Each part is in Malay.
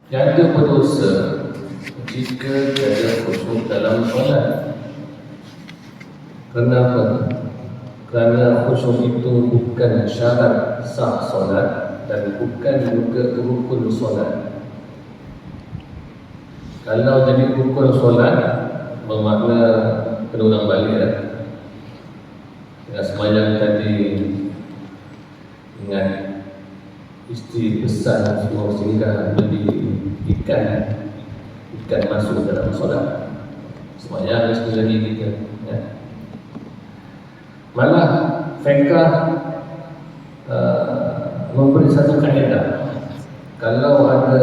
Tiada berdosa jika tiada khusyuk dalam solat. Kenapa? Kerana khusyuk itu bukan syarat sah solat dan bukan juga rukun solat. Kalau jadi rukun solat, bermakna kena ulang balik ya. Dengan semayang tadi, ingat isteri pesan suruh singgah beli ikan masuk dalam solat. Semayang sekali lagi kita ya. Malah fiqh memberi satu kaedah. Kalau ada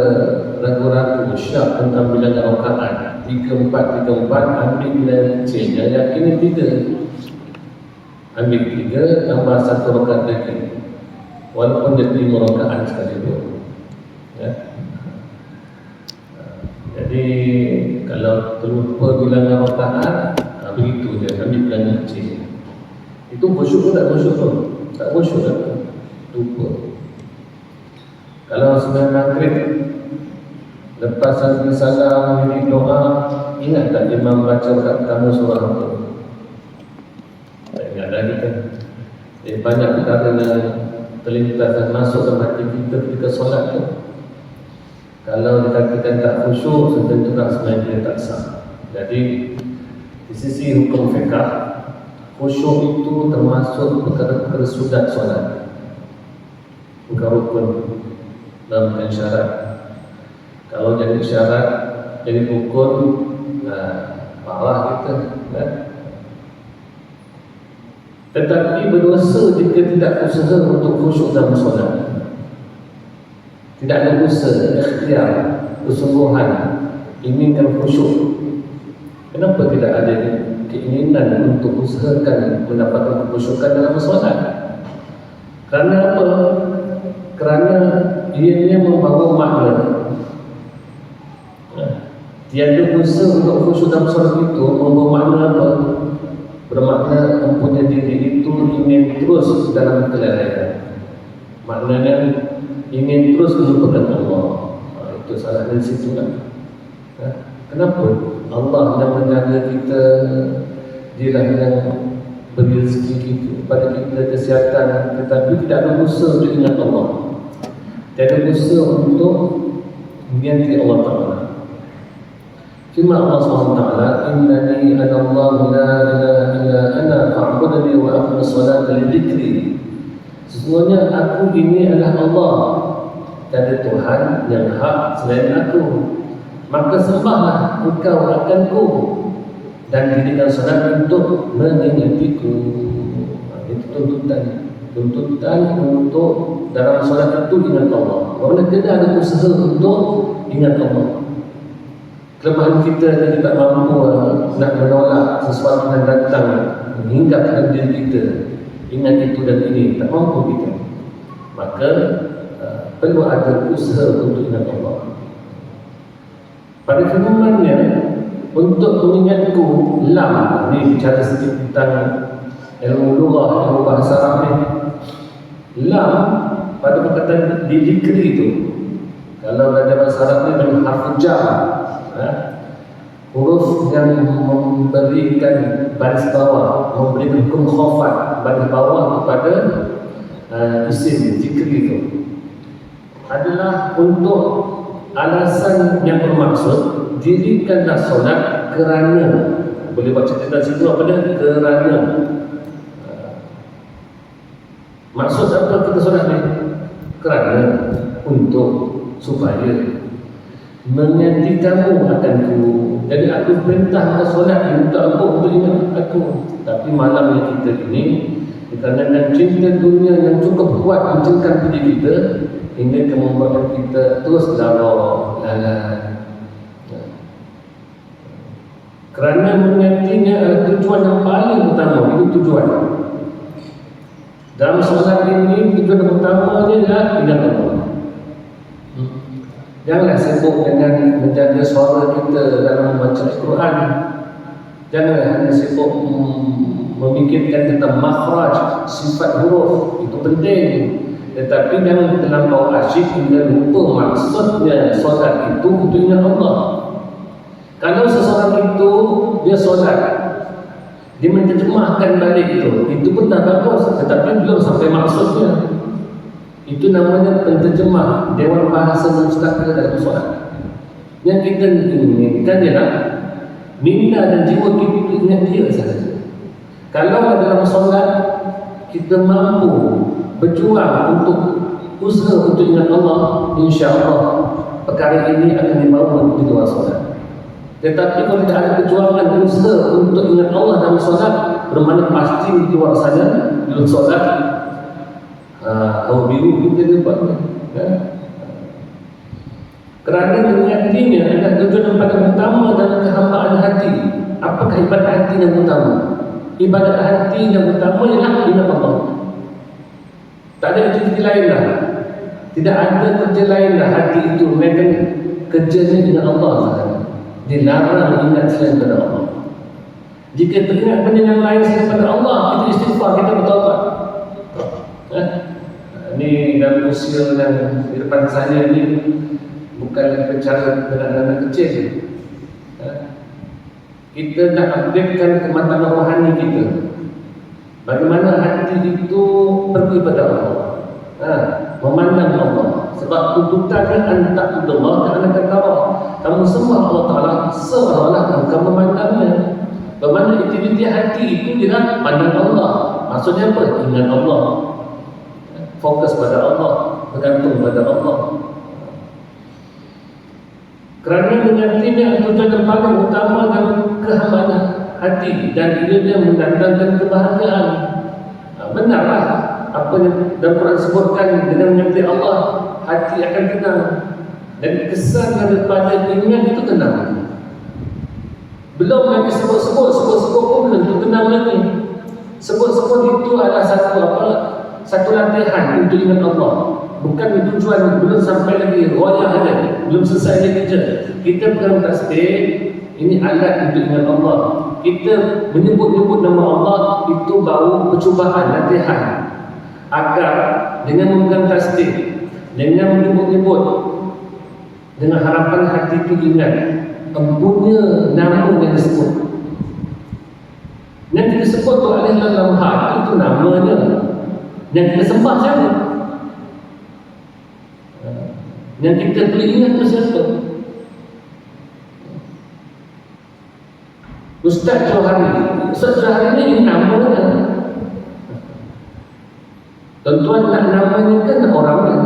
ragu-ragu syak tentang bilangan rakaat 34, ambil bilangan kecilnya, yakini 3. Ambil 3 tambah 1 rakaat lagi, walaupun jadi 5 rakaat sekalipun ya. Jadi kalau terlupa bilangan rakaat, begitu je, ambil bilangan kecil. Itu khusyuk tak khusyuk tu? Tak khusyuk tak? Lupa. Kalau sembahyang maghrib, lepas sambil salam, ini doa, ingat tak imam baca kat kamu surah apa? Tak ingat lagi kan? Banyak perkara yang terlintas dan masuk dalam hati kita ketika solat tu. Kalau dikatakan tak khusyuk, tentukan sembahyang dia tak sah. Jadi di sisi hukum fiqh, khusyuk itu termasuk perkara-perkara sunat solat, bukan rukun dan bukan syarat. Kalau jadi syarat, jadi rukun, parah kita kan? Tetapi berdosa jika tidak usaha untuk khusyuk dalam solat. Tidak ada usaha, ikhtiar, kesungguhan inginkan khusyuk. Kenapa tidak ada keinginan untuk usahakan mendapatkan kekhusyukan dalam solat? Kerana apa? Kerana ianya membawa makna. Tiada usaha untuk khusyuk dalam solat itu membawa makna apa? Bermakna mempunyai diri itu ingin terus dalam kelalaian. Maknanya ingin terus melupakan Allah. Itu salah dari situ kan. Kenapa? Allah yang menjaga kita, Dialah yang beri rezeki kita, kepada kita kesihatan, tetapi tidak ada usaha untuk ingat Allah. Tidak ada usaha untuk mengganti Allah Ta'ala. Firman Allah SWT, Innani ana Allah la ilaha illa ana fa'budni wa aqimis salata li dzikri. Sesungguhnya aku ini adalah Allah, tiada Tuhan yang hak selain aku, maka sembahlah engkau akanku dan dirikan salat untuk mengingatiku. Itu tuntutan untuk dalam salat itu ingat Allah. Kerana tidak ada usaha untuk ingat Allah. Kelemahan kita yang tidak mampu nak menolak sesuatu yang datang menghinggapkan diri kita, ingat itu dan ini, tak mampu kita. Maka perlu ada usaha untuk ingat Allah. Pada firman-Nya, untuk mengingatku, lam, ni bicara sedikit tentang ilmu lughah, ilmu bahasa Arab ni. Lam pada perkataan didikri itu, kalau dalam bahasa Arab ni dengan harfu jar, huruf yang memberikan baris bawah, memberikan hukum khafat baris bawah kepada isim dikri itu, adalah untuk alasan yang bermaksud dirikanlah solat kerana, boleh baca cerita situ apa dia? Kerana. Maksud apa kita solat ni? Kerana, untuk, supaya mengingati kamu akanku. Jadi aku perintah ke solat untuk apa? Untuk ingat aku. Tapi malam yang kita ini, dikarenakan cinta dunia yang cukup kuat mencengkam diri kita, hingga membuatkan kita terus lalai. Kerana mengingatinya adalah tujuan yang paling utama. Itu tujuan dalam solat ini. Tujuan yang utama adalah ingat Allah. Janganlah sibuk dengan menjaga suara kita dalam membaca Al-Quran. Janganlah hanya sibuk memikirkan tentang makhraj, sifat huruf. Itu penting. tetapi jangan terlampau asyik hingga lupa maksudnya solat itu untuk ingat Allah. Kalau seseorang itu dia solat, dia menerjemahkan balik itu pun dah bagus, tetapi belum sampai maksudnya. Itu namanya penterjemah Dewan Bahasa Mustaqil dalam solat. Yang kita inginkan ialah minda dan jiwa kita itu ingat dia sahaja. Kalau dalam solat kita mampu berjuang untuk usaha untuk ingat Allah, insya-Allah perkara ini akan dibawa di luar solat. Tetapi kalau tidak ada perjuangan usaha untuk ingat Allah dalam solat, bermakna pasti di luar sana, di luar solat biru kita buat. Kerana mengingatinya adalah tujuan yang paling utama dalam kehambaan hati. Apakah ibadat hati yang utama? Ibadat hati yang utama ialah ingat Allah. Tak ada aktiviti lain lah. Tidak ada kerja lain lah hati itu. Mereka kerjanya dengan Allah sahaja. Dilarang ingat selain pada Allah. Jika teringat benda yang lain selain pada Allah, itu istighfar, kita bertaubat. Ini dalam usia yang di depan saya ni bukan lagi bicara dengan anak kecil. Kita nak updatekan kematangan rohani kita. Bagaimana hati itu pergi pada Allah, memandang Allah. Sebab tuntutannya antak Allah kerana kata kamu sembah Allah Ta'ala seolah-olah kamu memandangnya. Bagaimana aktiviti hati itu dia pandang Allah. Maksudnya apa? Ingat Allah, fokus pada Allah, bergantung pada Allah. Kerana mengingatinya tujuan yang paling utama dalam kehambaan hati, dan ia mendatangkan kebahagiaan. Benarlah apa yang dalam Quran sebutkan, dengan menyebut Allah hati akan tenang, dan kesan daripada ingat itu tenang. Belum lagi sebut-sebut pun belum tenang lagi. Sebut-sebut itu adalah satu latihan untuk ingat Allah. Bukan tujuan, belum sampai lagi royah ada, belum selesai lagi kerja. Kita pegang tasbih, ini alat untuk ingat Allah. Kita menyebut-nyebut nama Allah, itu baru percubaan, latihan. Agar dengan memegang tasbih, dengan menyebut-nyebut, dengan harapan hati itu ingat empunya nama yang disebut. Yang kita sebut tu alih dalam hati itu namanya. Yang kita sembah siapa? Yang kita boleh ingat tu siapa? Ustaz Johari. Ustaz Johari ni namanya. Tuan-tuan nak namanya kan orangnya.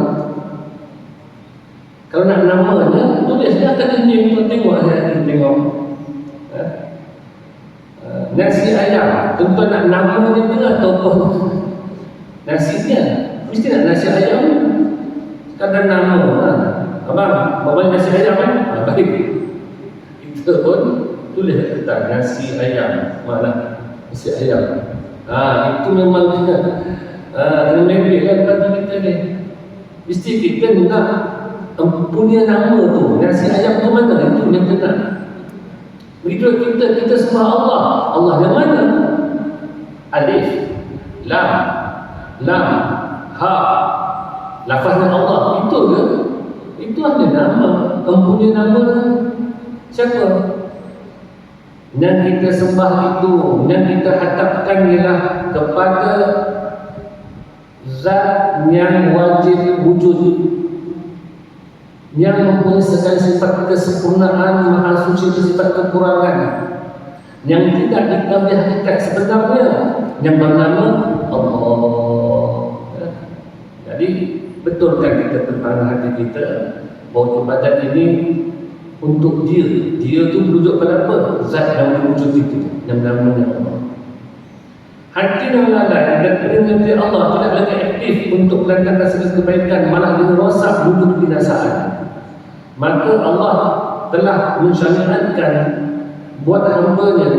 Kalau nak namanya, tulis dia akan tunjuk, tengok saya tengok. Nasi ayam, tuan-tuan nak namanya ke ataupun nasinya? Mesti nak nasi ayam. Kadang nama, abang, bawa nasi ayam kan? Baik. Kita pun tulis tentang nasi ayam. Mana nasi ayam? Itu memang kena lebih kan bagi kita ni. Mesti kita nak punya nama tu. Nasi ayam tu mana? Itu yang kena. Begitu kita sembah Allah. Allah yang mana? Alif, Lam, Ha. Lafaznya Allah, itu ke? Itu ada nama. Punya nama siapa? Yang kita sembah itu, yang kita hadapkan ialah kepada Zat yang wajib wujud, yang mempunyai segala sifat kesempurnaan, maha suci bersifat kekurangan, yang tidak diketahui hakikat sebenarnya, yang bernama Allah. Jadi betulkan kita tentang hati kita bahawa ibadat ini untuk dia. Dia tu merujuk pada apa? Zat yang wujud itu, yang namanya Allah. Hati yang lalai dan peringati Allah tidak lagi aktif untuk melancarkan segala kebaikan, malah dia rosak menuju kebinasaan. Maka Allah telah mensyariatkan buat hamba-Nya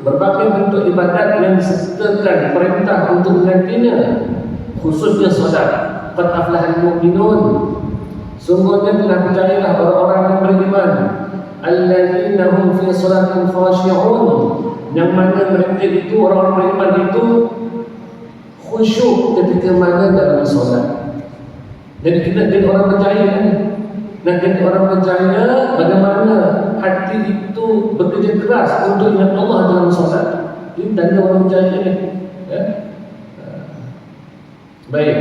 berbagai bentuk ibadat yang disertakan perintah untuk menggantinya, khususnya solat. Qad aflahal mu'minun, sungguhnya telah percayalah orang-orang yang beriman, alladzina hum fi salatihim khashi'un, yang mana mereka itu, orang-orang beriman itu khusyuk ketika mana dalam solat. Jadi kita jadi orang percaya kan? Nak jadi orang percaya, bagaimana hati itu bekerja keras untuk ingat Allah dalam solat. Ini tanda orang percaya ni. Ya? Baik.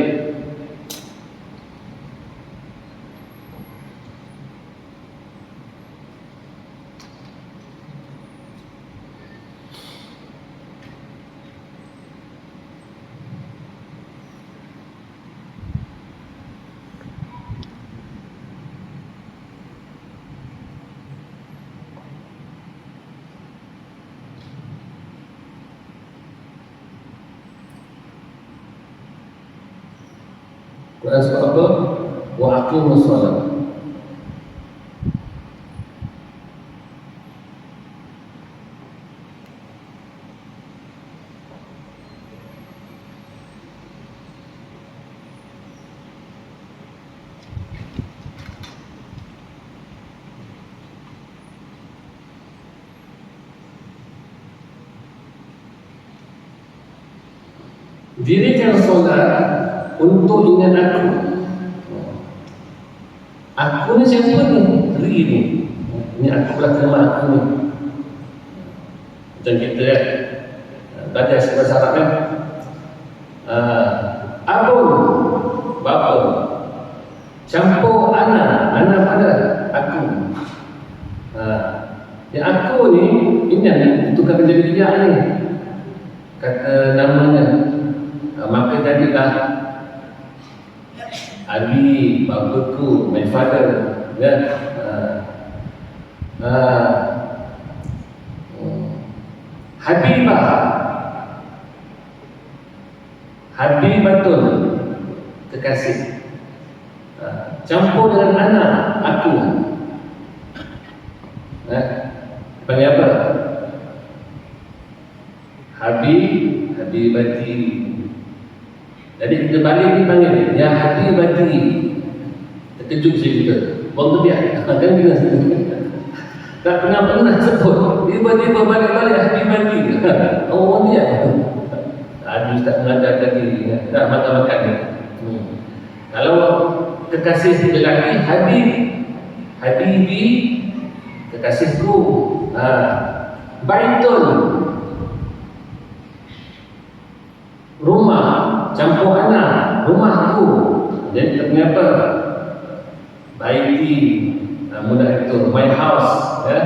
Quran surah apa? Wa aqimus shalah. Dirikan solat untuk ingat aku. Aku ni siapa ni? Diri ni. Ini aku lah nama aku ni. Macam kita kan. Baca bahasa Arab kan. Abu, bapa. Campur anak, anak pada aku. Yang aku ni, ini itu kata jadi dia ni. Kata namanya. Maka jadilah Abi, bapaku, my father, ya. Habibah, Habibatul, kekasih. Campur dengan anak aku. Panggil apa? Habibati. Jadi kita balik dipanggil ya Habibati. Terkejut saya juga. Bang dia kan dia tak pernah sebut. Tiba-tiba balik-balik Habibati. Oh dia. Aduh tak mengajar tadi. Tak makan-makan ni. Kalau kekasih lelaki Habibi, kekasihku. Baitul, rumah, campur anak, rumahku. Jadi ternyata baiti, mudah itu, my house, ya.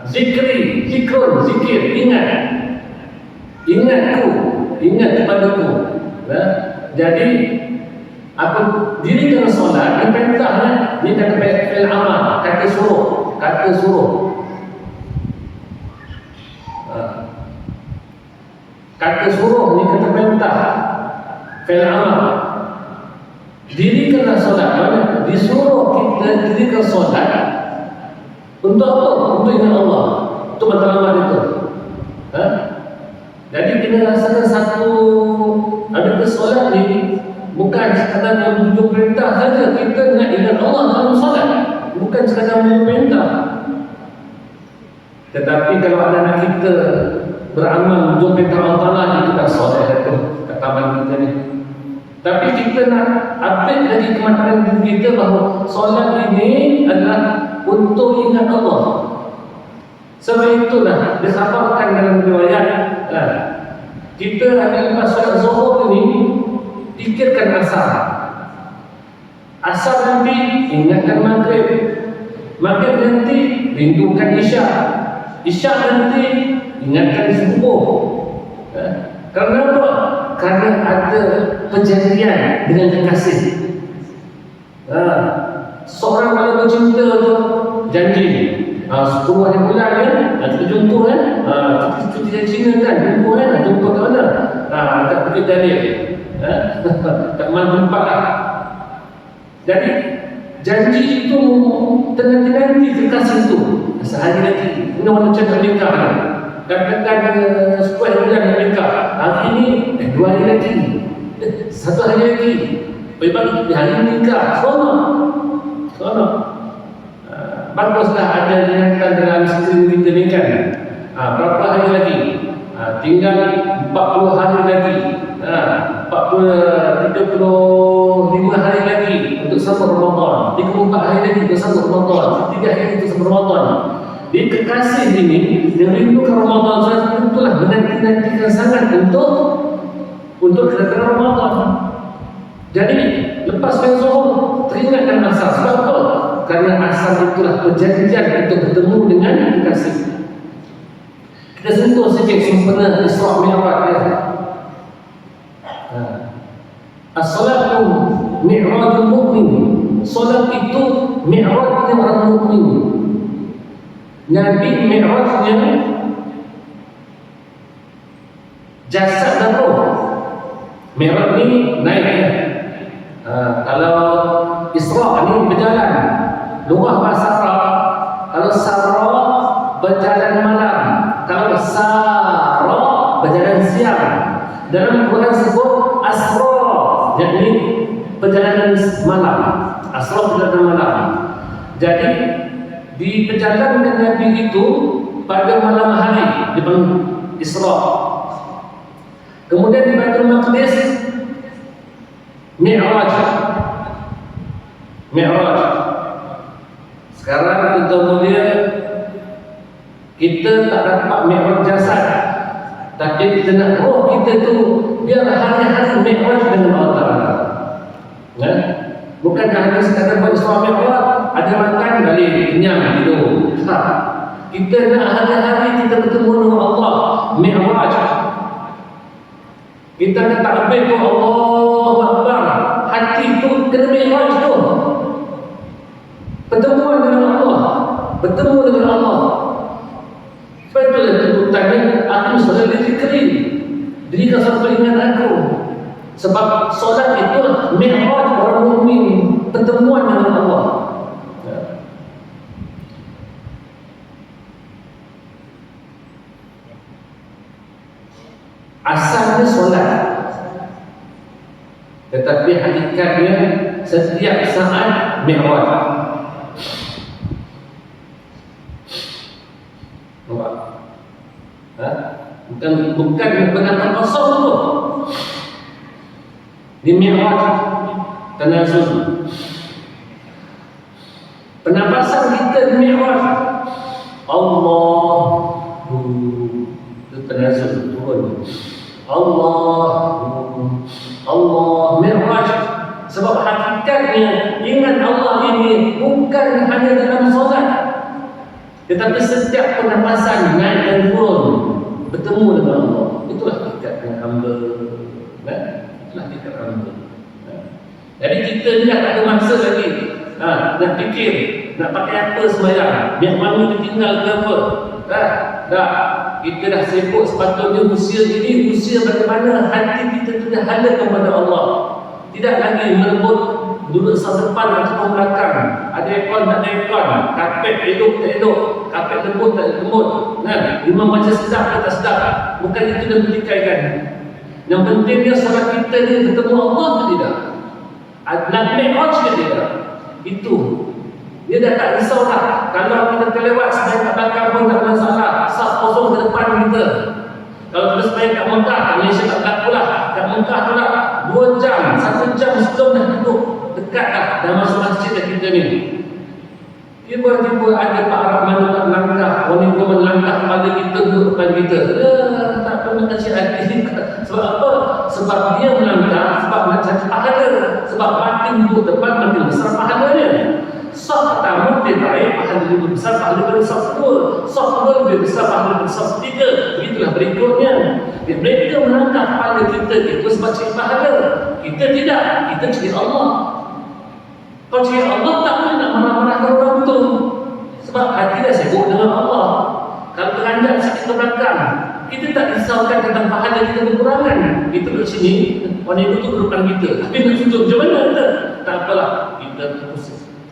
Zikrun, zikir, ingatku, ingat kepadaku, ya. Jadi aku dirikan solat, ini perintahnya, ini kata fi'il amal, kata suruh. Kata suruh ni kata perintah, fi'il amal. Dirikanlah solat, mana disuruh kita dirikan solat untuk apa? Untuk ingat Allah, untuk matlamat itu. Jadi kita rasakan satu ada solat ni bukan sekadar menuju perintah saja, kita nak ingat Allah dalam solat, bukan sekadar menuju perintah. Tetapi kalau anak kita beramal menuju perintah Allah Ta'ala, itu dah solat itu kat taman kita ni. Tapi kita nak update lagi kematangan diri kita bahawa solat ini adalah untuk ingat Allah. Sebab itulah disababkan dalam riwayat, kita lepas solat zuhur ini fikirkan asar. Asar nanti ingatkan maghrib. Maghrib nanti rindukan isyak. Isyak nanti ingatkan subuh. Karena apa? Karena ada perjanjian dengan kekasih. Seorang kalau bercinta tu janji 10 hari bulan kan, kita jumpa kan, kita cuti dari China kan, jumpa kan, jumpa kat mana? Kat Bukit Jalil, kat mana tempat lah. Jadi janji itu nanti kekasih itu sehari lagi. Ini orang cakap nikah kan, katakan 10 hari bulan nikah, hari ini 2 hari lagi, 1 hari lagi, lepas di hari ini nikah, seronok. Baguslah ada niatan dalam isteri kita ni kan. Berapa hari lagi? Tinggal 40 hari lagi. 35 hari lagi untuk sambut Ramadan, 34 hari lagi untuk sambut Ramadan, 3 hari untuk sambut Ramadan. Dia kekasih ini yang rindukan Ramadan saat itulah menanti-nantikan sangat untuk kedatangan Ramadan. Jadi lepas zuhur teringatkan asar. Sebab apa? Karena asar itulah perjanjian untuk bertemu dengan kekasih. Kita sentuh sikit sempena Isra Mi'raj ya. As-salatu mi'rajul mu'min. Salat itu mi'rajnya orang mukmin. Nabi mi'rajnya jasad dan roh. Mi'raj ni naik ya. Kalau Isra ni berjalan, lughah bahasa Arab. Kalau Sarra berjalan malam, kalau Sarra berjalan siang. Dalam Quran sebut Asra, yakni perjalanan malam. Asra perjalanan malam. Jadi di perjalanan Nabi itu pada malam hari di Isra. Kemudian di Baitul Maqdis Mi'raj. Sekarang kita mulia, kita tak dapat Mi'raj jasad, tapi kita nak roh kita tu biar hari-hari Mi'raj dengan Allah Ta'ala. Ya? Bukan hanya sekadar buat Isra Mi'raj, ada makan balik kenyang tidur. Kita nak hari-hari kita bertemu dengan Allah. Mi'raj. Kita nak takbir tu Allahu Akbar. Hati tu kena Mi'raj tu. Pertemuan dengan Allah, bertemu dengan Allah. Sebab itulah tuntutannya, aku selalu dizikri, berikan satu ingat aku. Sebab solat itu mi'raj orang mukmin, pertemuan dengan Allah. Asalnya solat, tetapi hakikatnya setiap saat mi'raj. Bukan pendapat kosong tu. Di Mi'raj tanazul. Penampasan kita di Mi'raj Allahu tanazul turun. Allah Mi'raj. Sebab hakikatnya ingat Allah ini bukan hanya dalam solat, tetapi setiap penampasan naik dan turun, bertemu dengan Allah. Itulah hakikatnya hamba. Itulah hakikat hamba. Jadi kita ni tak ada masa lagi nak fikir nak pakai apa sembahyang, biar mana ditinggal ke apa. Dah kita dah sibuk. Sepatutnya usia ini, usia bagaimana hati kita tu dah hala kepada Allah. Tidak lagi merebut duduk sebelah depan atau belakang. Ada ekor tak ada ekor, kapet elok tak elok, kapet lembut tak lembut. Imam baca sedap tak sedap. Bukan itu yang ditikaikan. Yang pentingnya solat kita ni bertemu Allah ke tidak, nak mi'raj ke tidak. Itu dia dah tak risau lah. Kalau kita terlewat sebaik kat belakang pun tak ada masalah. Saf kosong ke depan kita. Kalau kita sebaik kat Mekah, kat Malaysia tak berlaku lah. Kat Mekah tu lah 2 jam, 1 jam sebelum dah duduk dekat lah, dah masuk masjid dah kita ni. Tiba-tiba ada Pak Arab mana nak melangkah, wanita melangkah pada kita, duduk depan kita. Tak pernah kasih hati. Sebab apa? Sebab dia melangkah, sebab nak cari pahala. Sebab batin duduk depan, makin besar pahalanya. Saf pertama lebih baik, pahala lebih besar, pahala lebih besar kedua. Saf kedua lebih besar, pahala lebih besar ketiga. Begitulah berikutnya. Mereka melangkah pada kita itu sebab cari pahala. Kita tidak, kita cari Allah. Kalau cari Allah tak boleh nak marah-marahkan orang tu. Sebab hati dah sibuk dengan Allah. Kalau teranjak sikit ke belakang, kita tak risaukan tentang pahala kita kekurangan. Kita duduk sini, orang itu duduk depan kita. Tapi nak sujud macam mana kita? Tak apalah, kita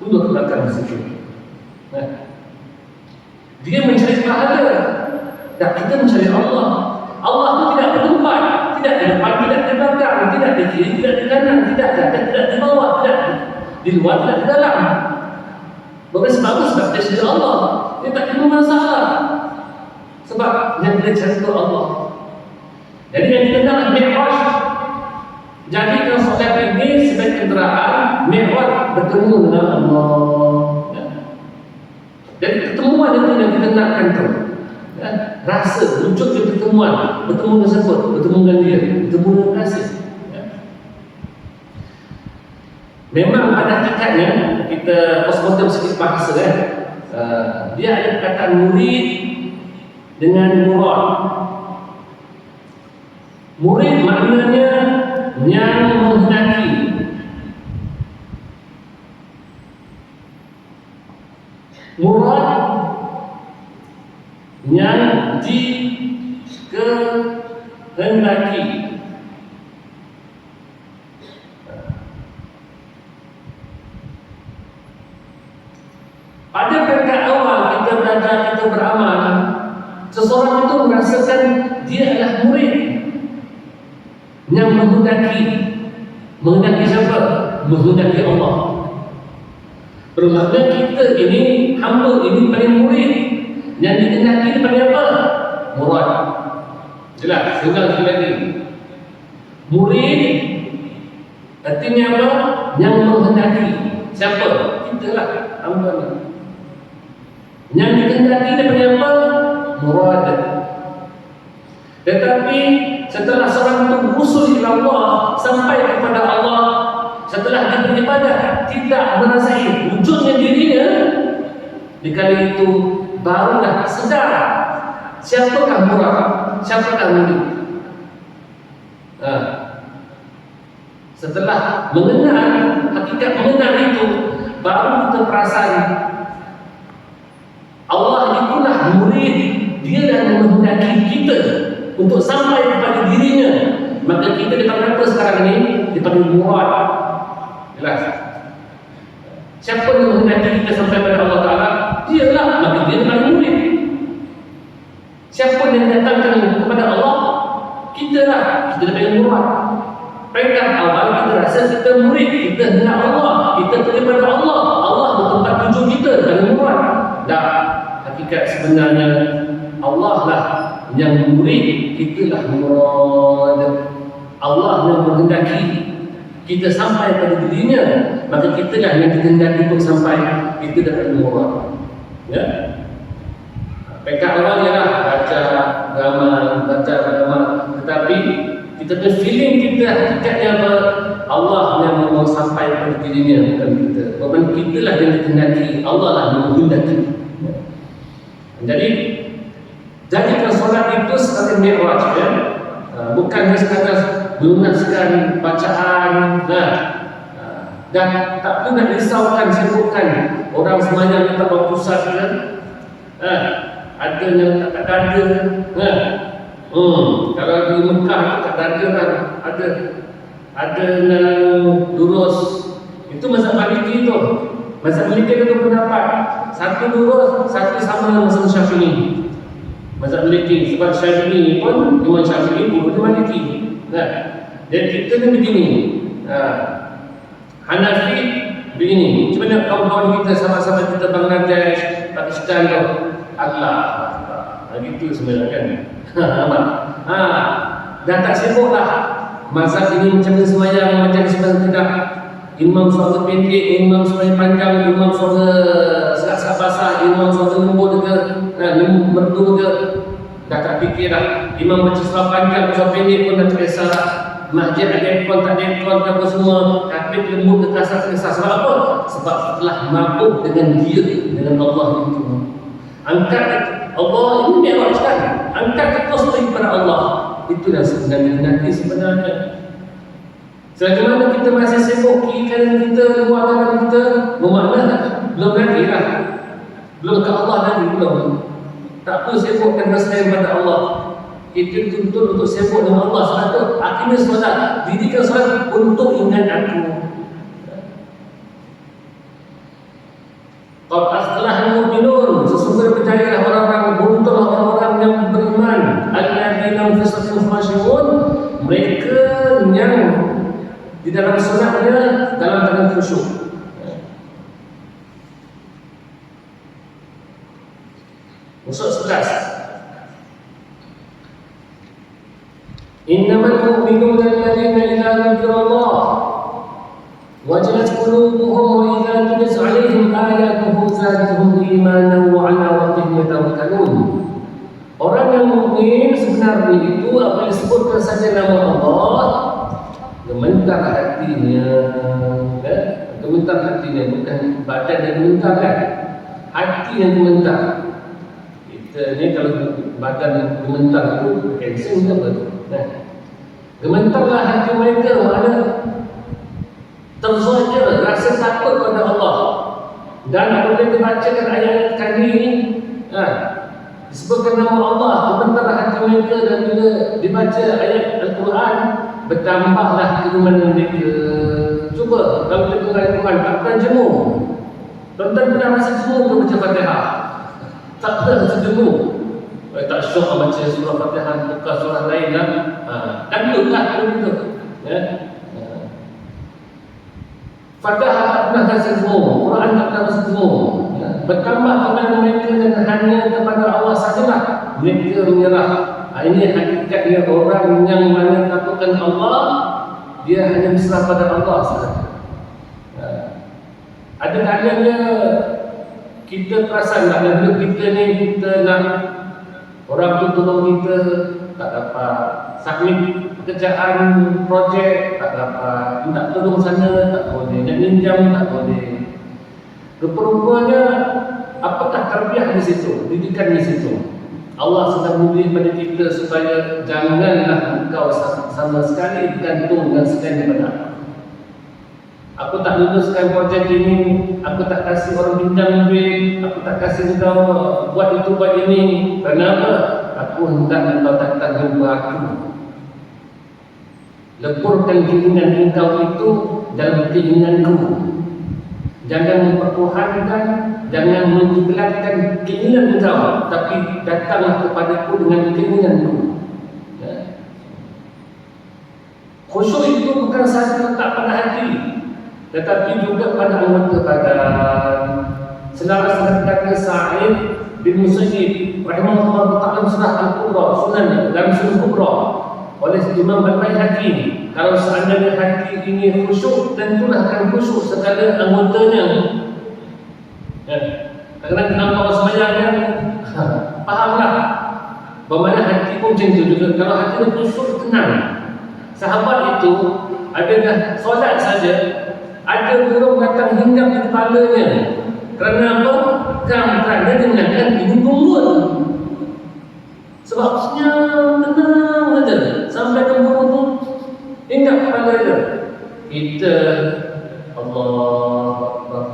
duduk ke belakang situ. Dia mencari pahala, dan kita mencari Allah. Allah itu tidak bertempat, tidak di depan, tidak di belakang, tidak di kiri, tidak di kanan, tidak di atas, tidak di bawah, tidak di luar, tidak di dalam. Bagus-bagus sebab dia sendiri Allah. Dia tak ada masalah. Sebab yang kita cari itu Allah. Jadi yang kita nak Mi'raj, Jadikan solat ini sebagai kenderaan mi'raj bertemu dengan Allah. Ya. Jadi pertemuan itu yang kita nakkan tu. Ya. Rasa, wujudnya pertemuan, bertemu dengan siapa? Bertemu dengan dia, bertemu dengan kasih. Ya. Memang pada hakikatnya kita postmortem sedikit bahasa kan. Dia ada perkataan murid dengan murad. Murid maknanya yang menghendaki. Murad yang dikehendaki. Pada peringkat awal kita belajar, kita beramal, seseorang itu merasakan dia adalah murid yang menghendaki. Menghendaki siapa? Menghendaki Allah. Bermakna kita ini, hamba ini paling murid. Yang dikehendaki ini paling apa? Murad. Jelas, tinggal lagi. Murid artinya apa? Yang menghendaki. Siapa? Kita lah, hamba ni. Yang dikehendaki daripada apa? Murad. Tetapi setelah seorang itu usul ila Allah, sampai kepada Allah, setelah dia beribadah, tidak merasai wujudnya dirinya, di kali itu barulah sedar siapakah murad, siapakah murid. Setelah mengenal hakikat, mengenal itu, baru kita perasan Allah itulah murid. Dia yang menghendaki kita untuk sampai kepada dirinya. Maka kita dipanggil apa sekarang ini? Dipanggil murad. Jelas. Siapa yang menghendaki kita sampai kepada Allah Ta'ala? Dialah, maka dia dipanggil murid. Siapa yang datangkan kepada Allah? Kita lah, kita dipanggil murad. Peringkat awal kita rasa kita murid, kita hendak Allah, kita pergi kepada Allah, Allah bertempat tuju kita, dipanggil murad. Dan hakikat sebenarnya Allah lah yang murid, kitalah murad. Allah yang menghendaki kita sampai pada dirinya, maka kitalah yang dikehendaki untuk sampai kita dapat murad. Ya. Pekat awal ialah baca agama, tetapi kita punya feeling kita hakikatnya apa? Allah yang mau sampai pada dirinya, bukan kita. Bukan kitalah yang dikehendaki, Allah lah yang menghendaki. Jadi jadikan solat itu sebagai mi'raj, ya. Bukan hanya sekadar melunaskan bacaan, dan tak perlu nak risaukan, sibukkan orang semayang tak berpusat, kan? Ada yang tak dada, kalau di Mekah tak dada kan, ada yang lurus. Itu mazhab Maliki tu. Mazhab Maliki itu pendapat satu lurus, satu sama mazhab Syafi'i. Mazhab Maliki, sebab Syafi'i pun Imam Syafi'i pun Maliki. Dan kita ni begini. Hanafi begini. Macam mana kawan-kawan kita, sahabat-sahabat kita Bangladesh, Pakistan tu, Allah. Gitu sebenarnya kan. Dah tak sibuk lah. Mazhab ini macam ni semayang, macam ni semayang tidak. Imam suara pendek, imam suara panjang, imam suara sekat-sekat basah, imam suara lembut ke, merdu ke, dah tak fikir dah. Imam baca suara panjang, suara pendek pun dah tak kisah. Masjid ada aircon, tak ada aircon, apa semua, tapi lembut ke kasar, tak kisah. Sebab apa? Sebab telah mabuk dengan dia, dengan Allah itu. Angkat Allah ini mi'raj kan? Angkat kita sampai kepada Allah. Itulah sebenarnya nanti sebenarnya. Selagi mana kita masih sibuk kiri kanan kita, luar kanan kita, bermakna belum lagi lah. Belum ke Allah lagi, belum. Tak perlu sibukkan berserah pada Allah. Kita dituntut untuk sibuk dengan Allah. Sebab itu akhirnya solat, dirikan solat untuk ingat aku. Setelah mu'minun, sesungguhnya percayalah orang-orang, beruntunglah orang-orang yang beriman. Alladzina hum fi salatihim khashi'un, mereka yang di dalam solatnya dalam keadaan khusyuk. Usul 11. Innamal mu'minuna alladhina idza dzukira Allah wajilat qulubuhum wa idza tuliyat 'alaihim ayatuhu zadatuhum imanan wa 'ala rabbihim yatawakkalun. Orang yang mukmin sebenarnya itu apabila disebutkan saja nama Allah, gemetar hatinya, gemetar hatinya, bukan badan yang gemetar kan, hati yang gemetar. Kita ni kalau badan gemetar itu cancel ke apa tu? Gementarlah hati mereka, mana terzahir rasa takut pada Allah. Dan apabila dibacakan ayat tadi ini, disebutkan nama Allah, gementarlah hati mereka, dan bila dibaca ayat Al-Quran, bertambahlah keimanan mereka. Cuba kalau kita dengar Al-Quran, tak pernah jemur. Tuan-tuan pernah rasa jemur ke baca Fatihah? Tak pernah rasa jemur. Tak syok baca surah Fatihah, buka surah lain lah. Dan lulah kalau gitu. Fatihah tak pernah rasa jemur, Quran tak pernah rasa jemur. Bertambah kepada mereka dan hanya kepada Allah sahajalah mereka menyerah. Ini hakikatnya orang yang mana takutkan Allah, dia hanya berserah pada Allah sahaja. Ada kalanya kita perasan tak, bila kita ni kita nak orang tu tolong kita, tak dapat submit pekerjaan projek, tak dapat, minta tolong sana tak boleh, nak minjam tak boleh. Rupa-rupanya apakah tarbiyah di situ, didikan di situ? Allah sedang memberi pada kita supaya janganlah engkau sama sekali bergantung dan selain daripada aku. Aku tak luluskan projek ini, aku tak kasih orang pinjam duit, aku tak kasih engkau buat itu buat ini. Kenapa? Aku hendak engkau datang jumpa aku. Leburkan keinginan engkau itu dalam keinginanku. Jangan mempertuhankan, jangan menjiblatkan keinginan engkau, tapi datanglah kepadaku dengan keinginanku. Khusyuk itu bukan sahaja letak pada hati, tetapi juga pada anggota badan. Selaras dengan kata Sa'id bin Musayyib rahimahullah ta'ala surah Al-Qurra, Sunan dan Sunan Kubra oleh Imam Al-Baihaqi. Kalau seandainya hati ini khusyuk, tentulah akan khusyuk segala anggotanya. Kadang-kadang nampak orang sembahyang kan, fahamlah bagaimana hati pun macam itu juga. Kalau hati khusyuk, tenang. Sahabat itu ada solat saja, ada burung datang hinggap di kepalanya. Kerana apa? Kerana dia mengatakan ibu kumpul. Sebabnya tenang saja sampai ke burung itu hinggap kepala dia. Kita Allah Akbar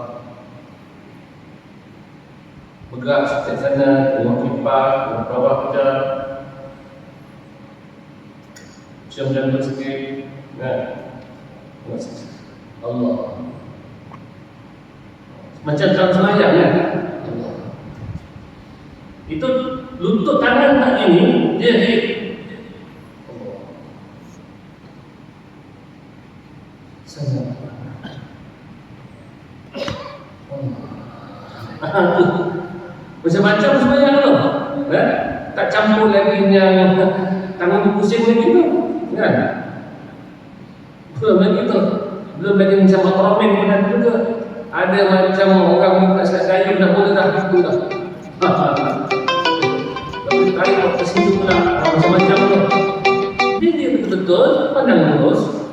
bergerak sampai sana, tengok kipas, tengok bawah kita, cium jantung sikit, Allah. Macam dalam semayang kan? Allah. Itu lutut tangan tak ini, dia Allah. Sana. Macam-macam semayang tu. Tak campur lagi yang tangan pusing lagi tu. Kan? Belum lagi tu. Belum lagi macam Ultraman pun ada juga. Ada macam orang minta silat kayu dah boleh dah itu dah. Tapi tarik ke sini pula macam-macam tu. Dia betul-betul pandang lurus.